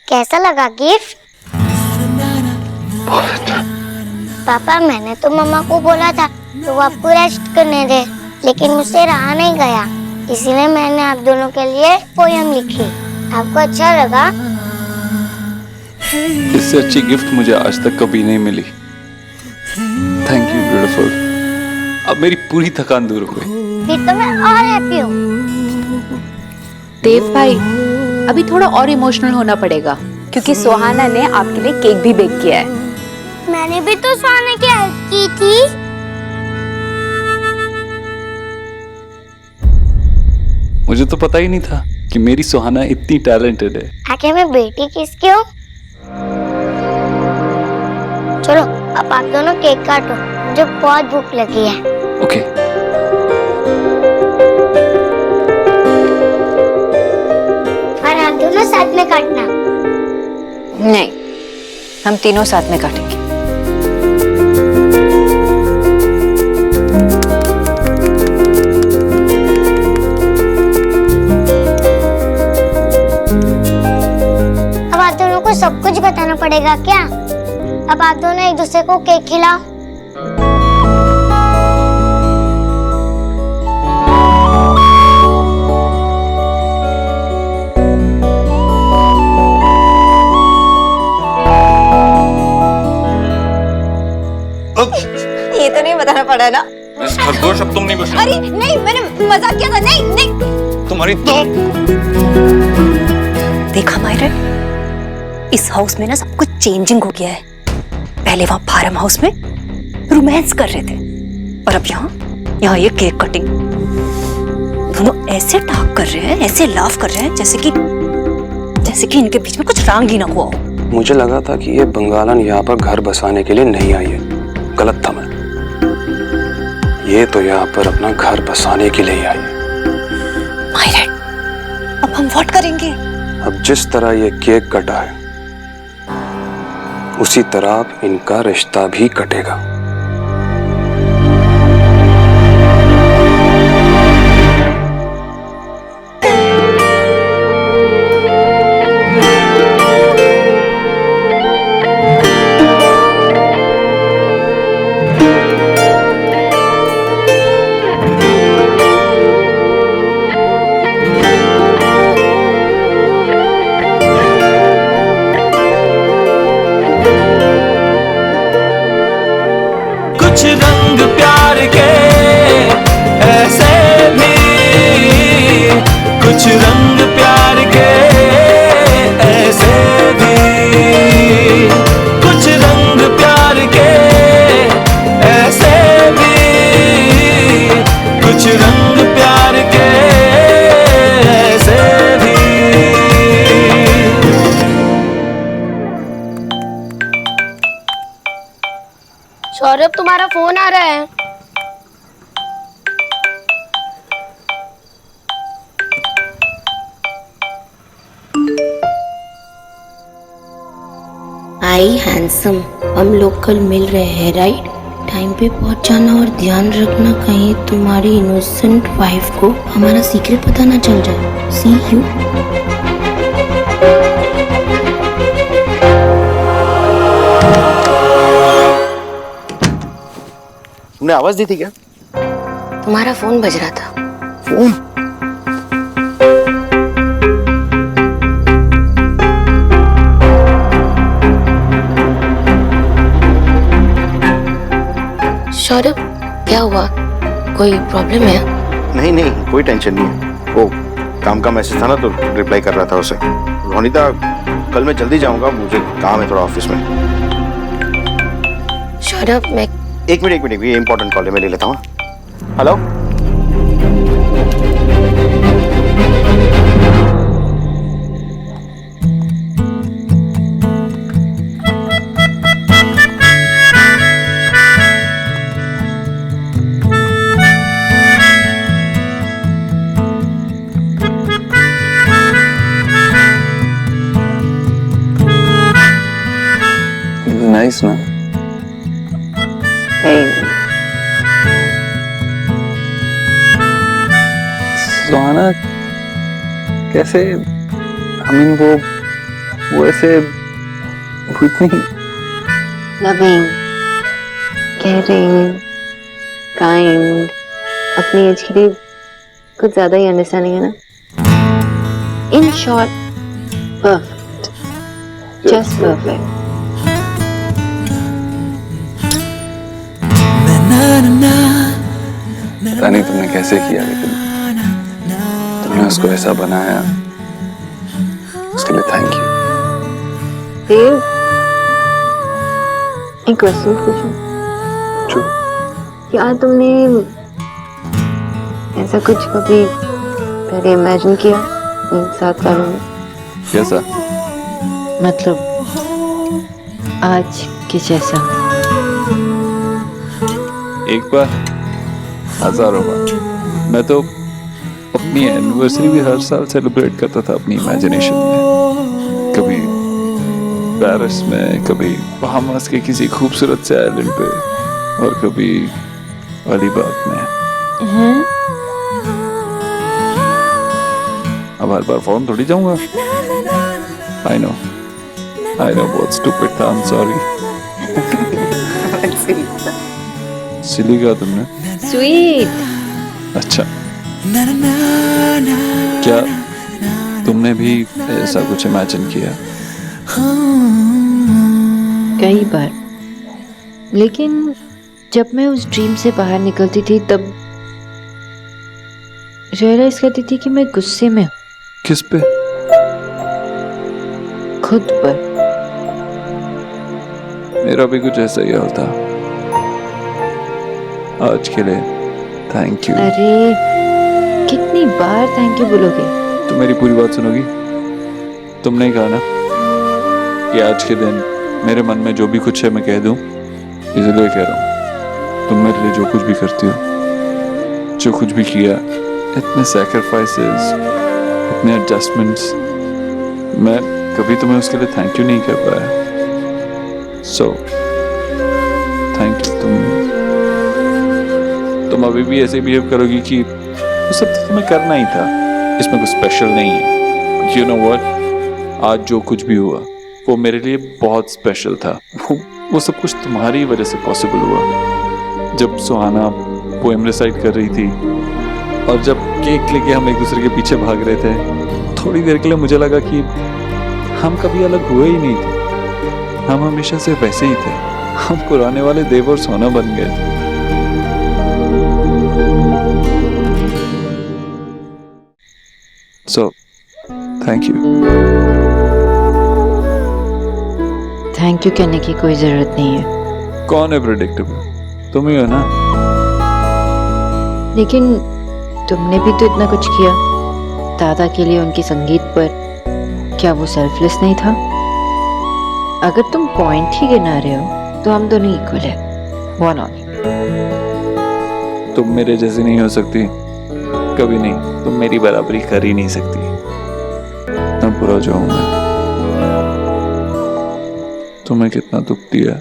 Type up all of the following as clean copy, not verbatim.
कैसा लगा गिफ्ट? बहुत अच्छा। पापा मैंने तो मम्मा को बोला था तो वो आपको रेस्ट करने दे, लेकिन मुझसे रहा नहीं गया, इसीलिए मैंने आप दोनों के लिए पोयम लिखी। आपको अच्छा लगा? इससे अच्छी गिफ्ट मुझे आज तक कभी नहीं मिली। Thank you beautiful. अब मेरी पूरी थकान दूर हो गई। फिर तो मैं और हैप्पी हूँ। देव भाई, अभी थोड़ा और इमोशनल होना पड़ेगा क्योंकि सुहाना ने आपके लिए केक भी बेक किया है। मैंने भी तो सुहाना की हेल्प की थी। मुझे तो पता ही नहीं था कि मेरी सुहाना इतनी टैलेंटेड है। आखिर मैं बेटी किसकी हूँ? चलो अब आप दोनों केक काटो, मुझे बहुत भूख लगी है। ओके। और आप दोनों साथ में काटना। नहीं, हम तीनों साथ में काटेंगे। अब आप दोनों को सब कुछ बताना पड़ेगा क्या? अब आप दोनों एक दूसरे को केक खिलाओ। ये तो नहीं बताना पड़ा ना। खरगोश अब तुम नहीं बचना। अरे नहीं, मैंने मजाक किया था। नहीं नहीं, तुम्हारी तो देखा मायरन, इस हाउस में ना सब कुछ चेंजिंग हो गया है। पहले वहां फार्म हाउस में रोमांस कर रहे थे और अब यहाँ ये केक कटिंग। दोनों ऐसे टाक कर रहे हैं, ऐसे लाफ कर रहे हैं जैसे कि इनके बीच में कुछ रांग ही ना हुआ हो। मुझे लगा था कि ये बंगालन यहाँ पर घर बसाने के लिए नहीं आई है। गलत था मैं। ये तो यहाँ पर अपना घर बसाने के लिए ही आई है। मायरन, अब हम व्हाट करेंगे? अब जिस तरह ये केक कटा है उसी तरह अब इनका रिश्ता भी कटेगा। कुछ रंग प्यार के ऐसे भी, कुछ रंग प्यार के ऐसे भी, कुछ रंग प्यार के ऐसे भी, कुछ रंग प्यार के ऐसे भी। सौरभ, तुम्हारा फोन आ रहा है। आई हैंडसम, हम लोग कल मिल रहे हैं राइट? टाइम पे पहुंच जाना और ध्यान रखना कहीं तुम्हारी इनोसेंट वाइफ को हमारा सीक्रेट पता ना चल जाए। सी यू। तुमने आवाज दी थी क्या? तुम्हारा फोन बज रहा था। फोन? सौरभ, क्या हुआ? कोई प्रॉब्लम है? नहीं नहीं, कोई टेंशन नहीं है। वो काम का मैसेज था ना तो रिप्लाई कर रहा था उसे। रोनिता, कल मैं जल्दी जाऊंगा, मुझे काम है थोड़ा ऑफिस में। सौरभ, मैं एक मिनट, ये इंपॉर्टेंट कॉल है, मैं ले लेता हूँ। हेलो। नाइस ना? सुहाना कैसे, वो वो ऐसे वो इतनी लविंग, केयरिंग, काइंड, अपनी एज के लिए कुछ ज्यादा ही अंडरस्टैंडिंग है ना. In short, perfect, just perfect. पता नहीं तुमने कैसे किया, लेकिन तुमने उसको ऐसा बनाया, उसके लिए थैंक यू. देव, एक क्वेश्चन पूछूं? जो क्या तुमने ऐसा कुछ कभी पहले इमेजिन किया इन 7 सालों में? कैसा? मतलब आज के जैसा? एक बार, हजारों बार. मैं तो अपनी एनिवर्सरी भी हर साल सेलिब्रेट करता था अपनी इमेजिनेशन में. कभी पेरिस में, कभी बहामास के किसी खूबसूरत से आइलैंड पे, और कभी अलीबाग में. अब हर बार फॉर्म थोड़ी जाऊंगा. आई नो बहुत स्टूपिड था. I am sorry. सिली कहा तुमने? स्वीट. अच्छा, क्या तुमने भी ऐसा कुछ इमेजिन किया? कई बार, लेकिन जब मैं उस ड्रीम से बाहर निकलती थी तब रियलाइज करती थी कि मैं गुस्से में हूँ. किस पे? खुद पर. मेरा भी कुछ ऐसा ही होता. आज के लिए थैंक यू. अरे कितनी बार थैंक यू बोलोगे? तुम मेरी पूरी बात सुनोगी? तुमने ही कहा ना कि आज के दिन मेरे मन में जो भी कुछ है मैं कह दूं, इसलिए कह रहा हूं. तुम मेरे लिए जो कुछ भी करती हो, जो कुछ भी किया, इतने सैक्रिफाइसेस, इतने एडजस्टमेंट्स, मैं कभी तुम्हें उसके लिए थैंक यू नहीं कर पाया. So thank you. तुम अभी भी ऐसे बिहेव करोगी कि वो सब तो तुम्हें करना ही था, इसमें कुछ स्पेशल नहीं है. यू नो व्हाट, आज जो कुछ भी हुआ वो मेरे लिए बहुत स्पेशल था. वो सब कुछ तुम्हारी वजह से पॉसिबल हुआ. जब सुहाना पोएम रिसाइट कर रही थी और जब केक लेके हम एक दूसरे के पीछे भाग रहे थे, थोड़ी देर के लिए मुझे लगा कि हम कभी अलग हुए ही नहीं थे. हम हमेशा से वैसे ही थे. हम पुराने वाले देव और सोना बन गए थे. So, thank you. Thank you कहने की कोई जरूरत नहीं है. कौन है प्रेडिक्टेबल? तुम ही हो ना. लेकिन तुमने भी तो इतना कुछ किया दादा के लिए, उनके संगीत पर. क्या वो सेल्फलेस नहीं था? अगर तुम पॉइंट ही गिना रहे हो तो हम दोनों इक्वल है. One on. तुम मेरे जैसी नहीं हो सकती, कभी नहीं. तुम मेरी बराबरी कर ही नहीं सकती. मैं बुरा जो हूं मैं. तुम्हें कितना दुख दिया,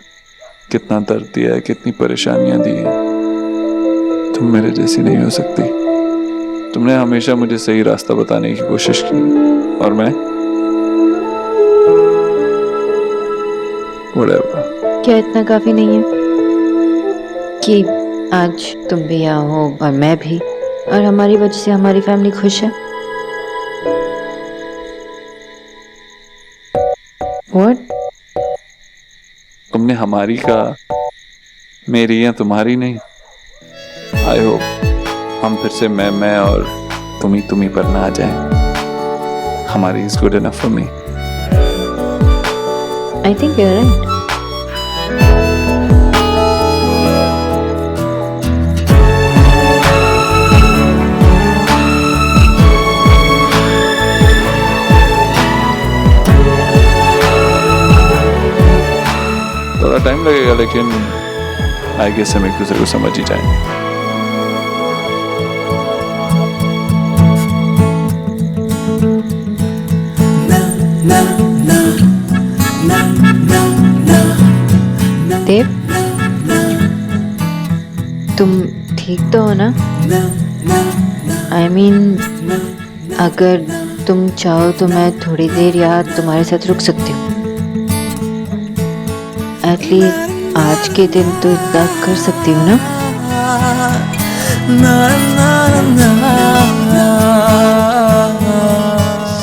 कितना दर्द दिया है, कितनी परेशानियां दी हैं. तुम मेरे जैसी नहीं हो सकती. तुमने हमेशा मुझे सही रास्ता बताने की कोशिश की, और मैं whatever. क्या इतना काफी नहीं है कि आज तुम भी यहाँ हो और मैं भी, और हमारी वजह से हमारी फैमिली खुश है? What? तुमने हमारी कहा, मेरी या तुम्हारी नहीं. आई होप हम फिर से मैं और तुम ही पर ना आ जाए. हमारी is good enough for me. I think you're right. थोड़ा टाइम लगेगा, लेकिन आई गेस हम एक दूसरे को समझ ही जाएंगे. देव, तुम ठीक तो हो ना? I mean, अगर तुम चाहो तो मैं थोड़ी देर यहाँ तुम्हारे साथ रुक सकती हूँ। एटलीस्ट आज के दिन तो इतना कर सकती हूँ ना।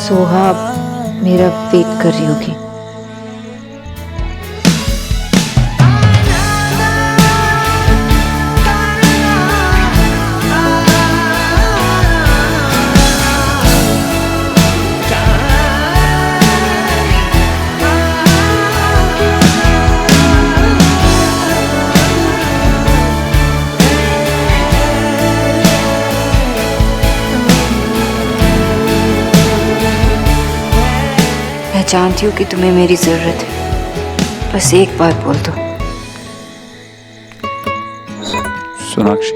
सोहा मेरा वेट कर रही होगी। मैं जानती हूँ कि तुम्हें मेरी जरूरत है, बस एक बात बोल दो। सोनाक्षी,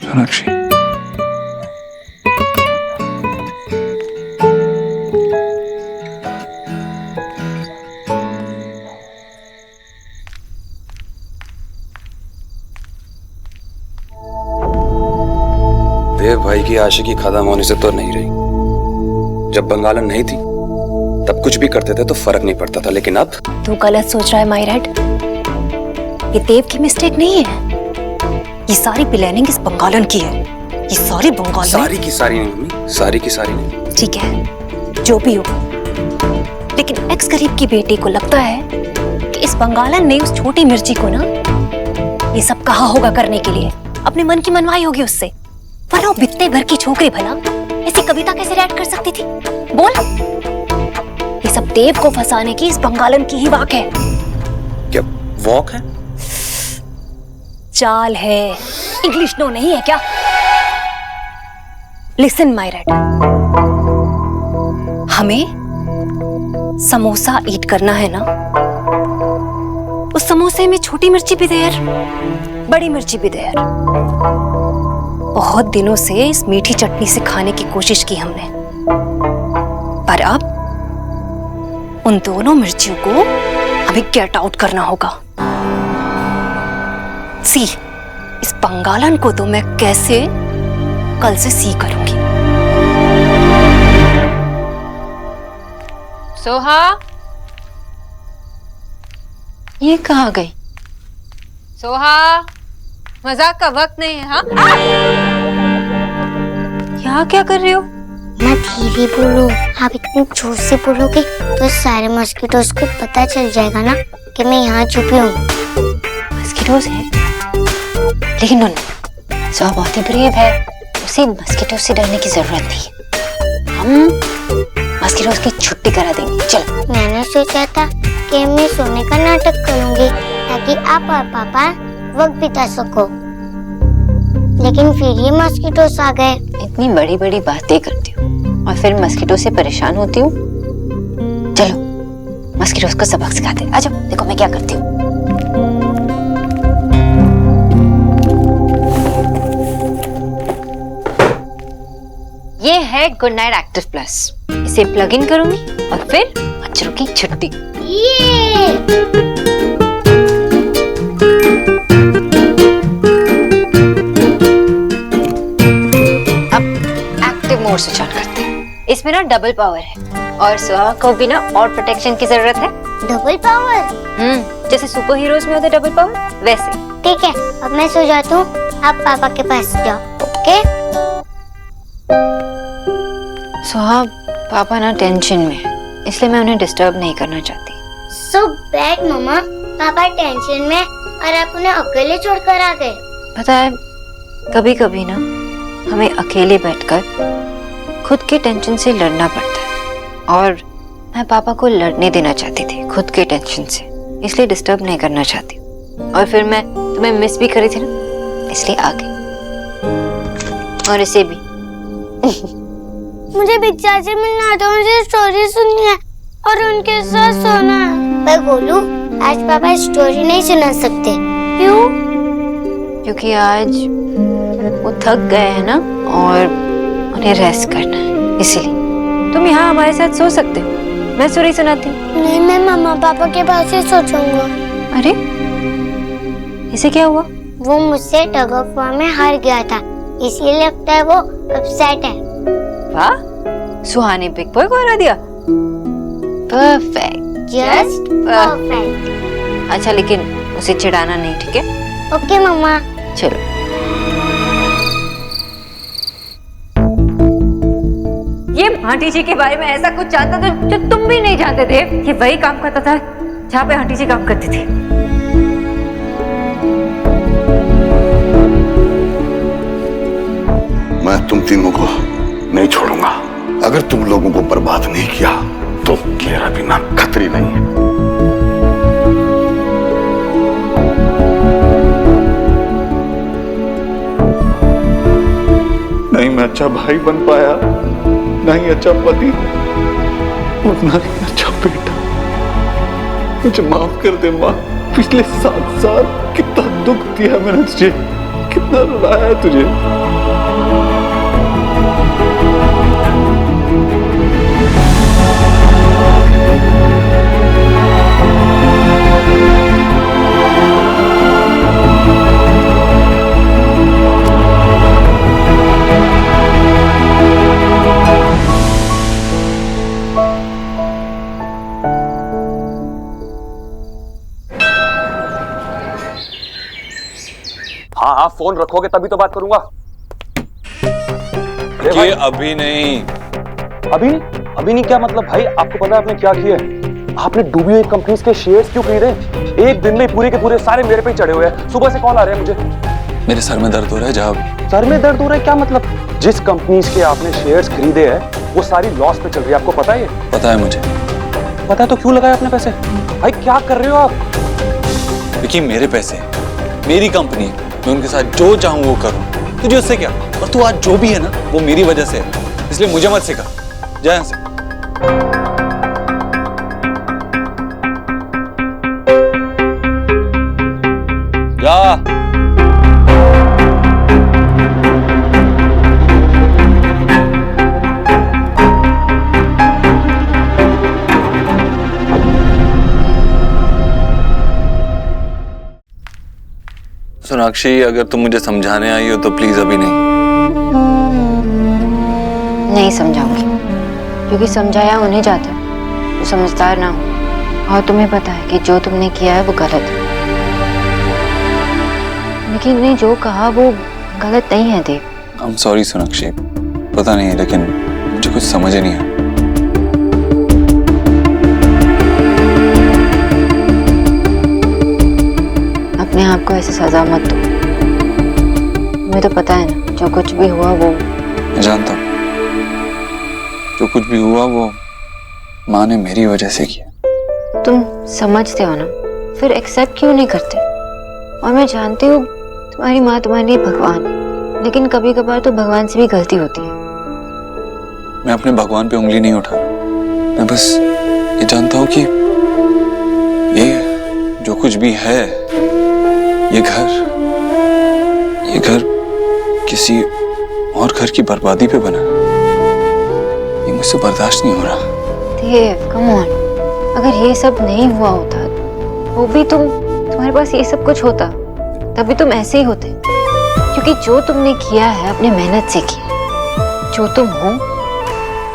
सोनाक्षी, देव भाई की आशिकी खत्म होने से तो नहीं रही। जब बंगालन नहीं थी तब कुछ भी करते थे तो फर्क नहीं पड़ता था, लेकिन अब तू गलत सोच रहा है मायरेड। ये देव की मिस्टेक नहीं है, ये सारी प्लानिंग इस बंगालन की है। ये सारी बंगालन सारी की सारी नहीं मम्मी, सारी की सारी नहीं। ठीक है जो भी हो, लेकिन एक्स गरीब की बेटी को लगता है कि इस बंगालन ने उस छोटी मिर्ची को ना ये सब कहा होगा करने के लिए, अपने मन की मनवाई होगी उससे। वरना वो बित्ते घर की छोकरी भला ऐसी कविता कैसे राइट कर सकती थी? बोल। ये सब देव को फंसाने की इस बंगालन की ही वाक है। क्या वॉक है? चाल है, इंग्लिश नो नहीं है क्या? लिसन मायरेड, हमें समोसा ईट करना है ना, उस समोसे में छोटी मिर्ची भी दे यार, बड़ी मिर्ची भी दे यार। बहुत दिनों से इस मीठी चटनी से खाने की कोशिश की हमने, पर अब उन दोनों मिर्चियों को हमें गेट आउट करना होगा। सी, इस बंगालन को तो मैं कैसे कल से सी करूंगी। सोहा, ये कहाँ गई? सोहा, मजाक का वक्त नहीं है। हाँ, यहाँ क्या कर रहे हो? मैं धीरे बोलो, आप इतनी जोर से बोलोगे तो सारे मस्कीटोस को पता चल जाएगा ना कि मैं यहाँ छुपी हूँ। मस्कीटोस है, लेकिन सोहा बहुत ही ब्रेव है, उसे मस्कीटोस से डरने की जरूरत नहीं। हम मस्कीटोस की छुट्टी करा देंगे। चलो। मैंने सोचा था कि मैं सोने का नाटक करूंगी ताकि आप और पापा वक्त बिता सको, लेकिन फिर ये मस्कीटोस आ गए। इतनी बड़ी बड़ी बातें करती हूँ और फिर मस्कीटो से परेशान होती हूँ। चलो मस्कीटोस को सबक सिखाते हैं। आ जाओ, देखो मैं क्या करती हूँ। ये है गुड नाइट एक्टिव प्लस, इसे प्लग इन करूंगी और फिर बच्चों की छुट्टी। मोड स्विच ऑन करते हैं। इसमें ना डबल पावर है और सोहा को भी ना और प्रोटेक्शन की जरूरत है। Double power? जैसे सुपर हीरोज में होता है डबल पावर, वैसे। ठीक है, अब मैं सो जाती हूँ, आप पापा के पास जाओ। ओके? सोहा, पापा ना टेंशन में है, इसलिए मैं उन्हें डिस्टर्ब नहीं करना चाहती। सो बैड मम्मा, पापा टेंशन में और आप उन्हें अकेले छोड़कर आ गए। पता है, कभी कभी ना हमें अकेले बैठकर खुद के टेंशन से लड़ना पड़ता है, और मैं पापा को लड़ने देना चाहती थी खुद के टेंशन से, इसलिए डिस्टर्ब नहीं करना चाहती। और फिर मैं तुम्हें मिस भी करी थी ना, इसलिए आ गई। और इसे भी। मुझे बिग चाचा मिलना था, मुझे स्टोरी सुननी है और उनके साथ सोना है। पर बोलू, आज पापा स्टोरी नहीं सुना सकते। क्यों? क्योंकि आज वो थक गए हैं ना और उन्हें रेस्ट करना है, इसीलिए। तुम यहाँ हमारे साथ सो सकते हो, मैं स्टोरी सुनाती हूँ। नहीं, मैं मम्मा पापा के पास ही सोचूंगा। अरे, इसे क्या हुआ? वो मुझसे टग ऑफ वॉर में हार गया था, इसीलिए लगता है वो अब सेट है। वाह, सुहानी बिग बॉय को हरा दिया। Perfect, just perfect. अच्छा लेकिन उसे चिढ़ाना नहीं, ठीक है? ओके मम्मा। चलो। ये आंटी जी के बारे में ऐसा कुछ जानता था जो तुम भी नहीं जानते थे। ये वही काम करता था जहाँ पे आंटी जी काम करती थी। मैं तुम तीनों को नहीं छोड़ूंगा। अगर तुम लोगों को बर्बाद नहीं किया तो मेरा भी नाम खतरी नहीं है। नहीं मैं अच्छा भाई बन पाया, नहीं अच्छा पति, और ना ही अच्छा बेटा। मुझे माफ कर दे माँ। पिछले 7 साल कितना दुख दिया मैंने तुझे, कितना रुलाया है तुझे। हाँ हाँ, फोन रखोगे तभी तो बात करूंगा। ये अभी नहीं। अभी नहीं क्या मतलब भाई? आपको पता है आपने क्या किया है? आपने डूबी हुई कंपनीज के शेयर्स क्यों खरीदे? एक दिन में पूरे के पूरे सारे मेरे पे ही चढ़े हुए हैं। सुबह से कॉल आ रहे हैं मुझे। मेरे सर में दर्द हो रहा है जब। सर में दर्द हो रहा है क्या मतलब? जिस कंपनीज के आपने शेयर्स खरीदे हैं वो सारी लॉस पे चल रही है, आपको पता है? पता है मुझे। पता है तो क्यों लगाए आपने पैसे? भाई क्या कर रहे हो आप? देखिए मेरे पैसे, मेरी कंपनी, मैं उनके साथ जो चाहूँ वो करूँ। तुझे उससे क्या? और तू आज जो भी है ना वो मेरी वजह से है, इसलिए मुझे मत सिखा। जा यहाँ से। जा। सोनाक्षी, अगर तुम मुझे समझाने आई हो तो प्लीज अभी नहीं। नहीं समझाऊंगी, क्योंकि समझाया उन्हें जाता है जो समझदार ना हो। और तुम्हें पता है कि जो तुमने किया है वो गलत है। लेकिन ने जो कहा वो गलत नहीं है देव। आई एम सॉरी सोनाक्षी, पता नहीं लेकिन मुझे कुछ समझ ही नहीं आया। अपने आप को ऐसे सजा मत दो। तुम्हें तो पता है ना, जो कुछ भी हुआ वो। मैं जानता हूँ जो कुछ भी हुआ वो माँ ने मेरी वजह से किया। तुम समझते हो ना, फिर एक्सेप्ट क्यों नहीं करते? और मैं जानती हूँ तुम्हारी माँ तुम्हारे लिए भगवान है, लेकिन कभी कभार तो भगवान से भी गलती होती है। मैं अपने भगवान पे उंगली नहीं उठा रहा। मैं बस ये जानता हूँ कि ये जो कुछ भी है, ये घर किसी और घर की बर्बादी पे बना। ये मुझसे बर्दाश्त नहीं हो रहा। देव कम ऑन, अगर ये सब नहीं हुआ होता वो भी तुम्हारे पास ये सब कुछ होता, तभी तुम ऐसे ही होते। क्योंकि जो तुमने किया है अपनी मेहनत से किया। जो तुम हो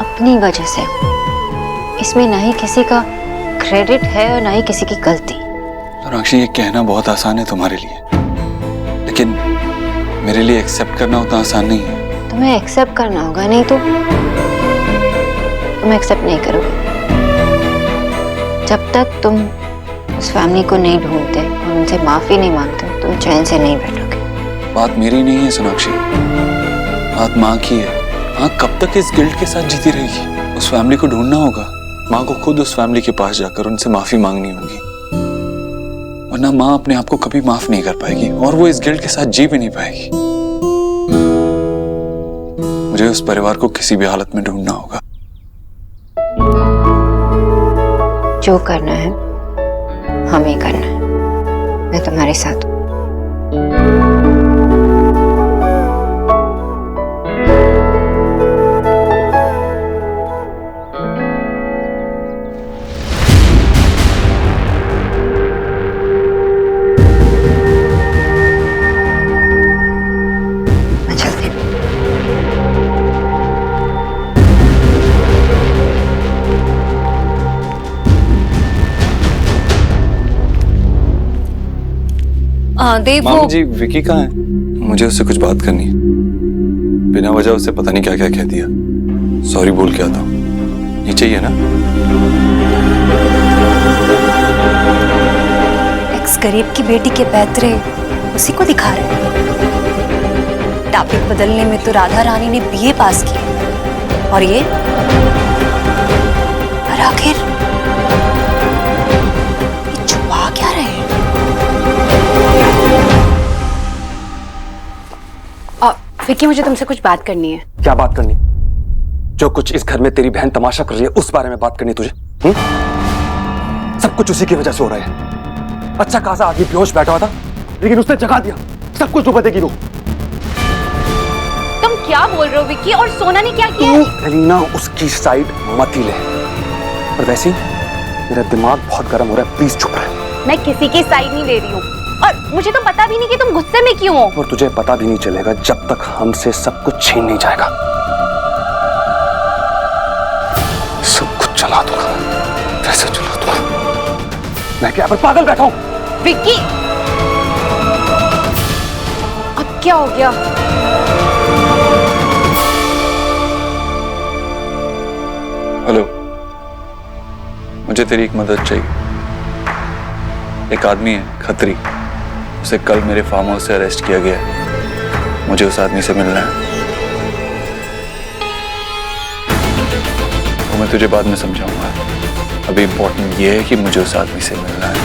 अपनी वजह से हो। इसमें ना ही किसी का क्रेडिट है और ना ही किसी की गलती। सोनाक्षी, ये कहना बहुत आसान है तुम्हारे लिए, लेकिन मेरे लिए एक्सेप्ट करना उतना आसान नहीं है। तुम्हें एक्सेप्ट करना होगा, नहीं तो तुम एक्सेप्ट नहीं करोगे। जब तक तुम उस फैमिली को नहीं ढूंढते और उनसे माफी नहीं मांगते, तुम चैन से नहीं बैठोगे। बात मेरी नहीं है सोनाक्षी, बात माँ की है। माँ कब तक इस गिल्ट के साथ जीती रहेगी? उस फैमिली को ढूंढना होगा। माँ को खुद उस फैमिली के पास जाकर उनसे माफी मांगनी होगी, वरना माँ अपने आप को कभी माफ नहीं कर पाएगी और वो इस गिल्ट के साथ जी भी नहीं पाएगी। मुझे उस परिवार को किसी भी हालत में ढूंढना होगा। जो करना है हमें करना है। मैं तुम्हारे साथ हूँ। मैं चलती हूँ। महादेव वो मामा जी विकी कहाँ है? मुझे उससे कुछ बात करनी है। बिना वजह उससे पता नहीं क्या क्या कह दिया। सॉरी बोल के आता हूँ। नीचे ही है ना? एक्स गरीब की बेटी के पैतरे उसी को दिखा रहे हैं। टॉपिक बदलने में तो राधा रानी ने बीए पास की और ये और आखिर ये छुपा क्या रहे हैं? विकी मुझे तुमसे कुछ बात करनी है। क्या बात करनी? जो कुछ इस घर में तेरी बहन तमाशा कर रही है उस बारे में बात करनी तुझे? सब कुछ उसी की वजह से हो रहा है। अच्छा खासा आदमी बेहोश बैठा हुआ था लेकिन उसने जगा दिया। सब कुछ तो बतेगी वो। तुम क्या बोल रहे हो विकी? और सोना ने क्या किया? एलिना उसकी साइड मत ही ले। और वैसे ही मेरा दिमाग बहुत गर्म हो रहा है, प्लीज चुप रहे। मैं किसी की साइड नहीं ले रही हूँ और मुझे तो पता भी नहीं कि तुम गुस्से में क्यों हो। और तुझे पता भी नहीं चलेगा जब तक हमसे सब कुछ छीन नहीं जाएगा। सब कुछ चला दूंगा, वैसे चला दूंगा। मैं क्या पर पागल बैठा हूं? विक्की अब क्या हो गया? हेलो, मुझे तेरी एक मदद चाहिए। एक आदमी है खत्री, उसे कल मेरे फार्म हाउस से अरेस्ट किया गया है। मुझे उस आदमी से मिलना है। वो मैं तुझे बाद में समझाऊंगा। अभी इम्पोर्टेंट ये है कि मुझे उस आदमी से मिलना है।